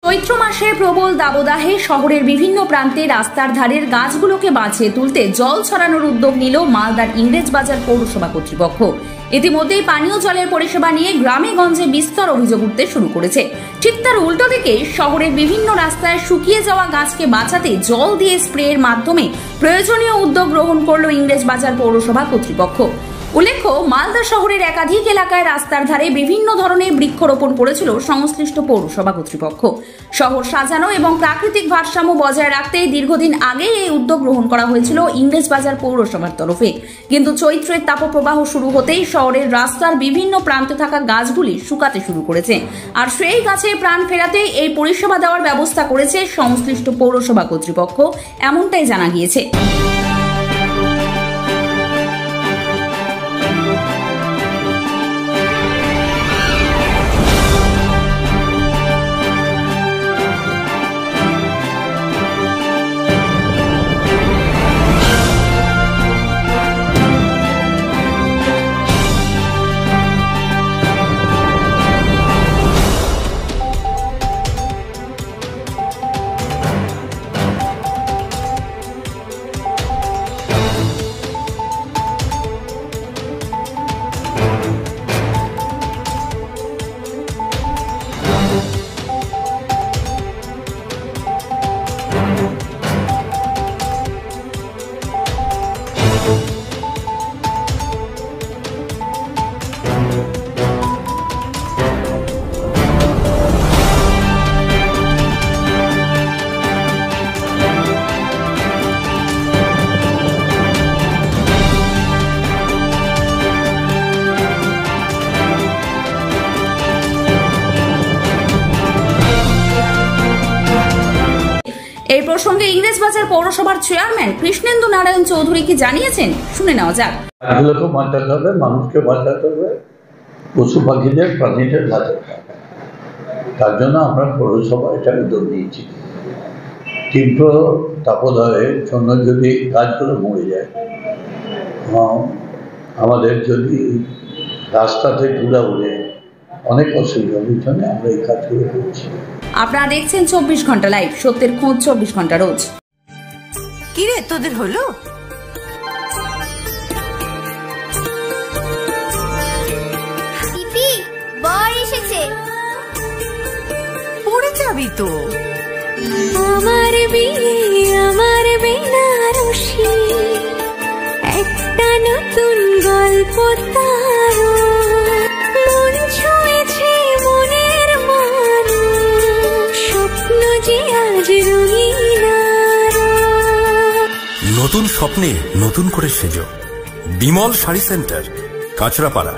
চৈত্র মাসের প্রবল দাবদাহে শহরের বিভিন্ন প্রান্তে রাস্তার ধারের গাছগুলোকে বাঁচিয়ে তুলতে জল ছড়ানোর উদ্যোগ নিল মালদার ইংরেজবাজার পৌরসভা কর্তৃপক্ষ। ইতিমধ্যেই পানীয় জলের পরিষেবা নিয়ে গ্রামে গঞ্জে বিস্তর অভিযোগ উঠতে শুরু করেছে। ঠিক তার উল্টো দিকে শহরের বিভিন্ন রাস্তায় শুকিয়ে যাওয়া গাছকে বাঁচাতে জল দিয়ে স্প্রের মাধ্যমে প্রয়োজনীয় উদ্যোগ গ্রহণ করল ইংরেজবাজার পৌরসভা কর্তৃপক্ষ। উল্লেখ্য, মালদা শহরের একাধিক এলাকায় রাস্তার ধারে বিভিন্ন ধরনের বৃক্ষরোপণ করেছিল সংশ্লিষ্ট পৌরসভা কর্তৃপক্ষ। শহর সাজানো এবং প্রাকৃতিক ভারসাম্য বজায় রাখতে দীর্ঘদিন আগেই এই উদ্যোগ গ্রহণ করা হয়েছিল ইংরেজবাজার পৌরসভার তরফে। কিন্তু চৈত্রের তাপপ্রবাহ শুরু হতেই শহরের রাস্তার বিভিন্ন প্রান্তে থাকা গাছগুলি শুকাতে শুরু করেছে। আর সেই গাছে প্রাণ ফেরাতে এই পরিষেবা দেওয়ার ব্যবস্থা করেছে সংশ্লিষ্ট পৌরসভা কর্তৃপক্ষ, এমনটাই জানা গিয়েছে। এই প্রসঙ্গে ইংরেজবাজার পৌরসভার চেয়ারম্যান কৃষ্ণেন্দু নারায়ণ চৌধুরী কি জানিয়েছেন, শুনে নেওয়া যাক। এগুলোকে বাঁচাতে হবে, মানুষকে বাঁচাতে হবে, পশু পাখিদের প্রাণীদের বাঁচাতে হবে। তার জন্য আমরা পৌরসভা এটা উদ্যোগ নিয়েছি। তীব্র তাপদাহের জন্য যদি গাছগুলো মরে যায়, আমাদের যদি রাস্তাতে ধুলা উড়ে অনেক অসুবিধার জন্য আমরা এই কাজগুলো করছি। আপনারা দেখছেন 24 ঘন্টা লাইভ, সত্যের খোঁজ 24 ঘন্টা রোজ। কি রে তোদের হলো? দিদি, বর এসেছে। পড়ে যাবি তো। আমার বিয়ে, আমার বেনারসি, একটা নতুন গল্প তার, মন ছুঁয়েছে মনের মানুষ, স্বপ্ন যে আজ রঙিন। নতুন স্বপ্নে নতুন করে সেজো। বিমল শাড়ি সেন্টার, কাঁচরাপাড়া।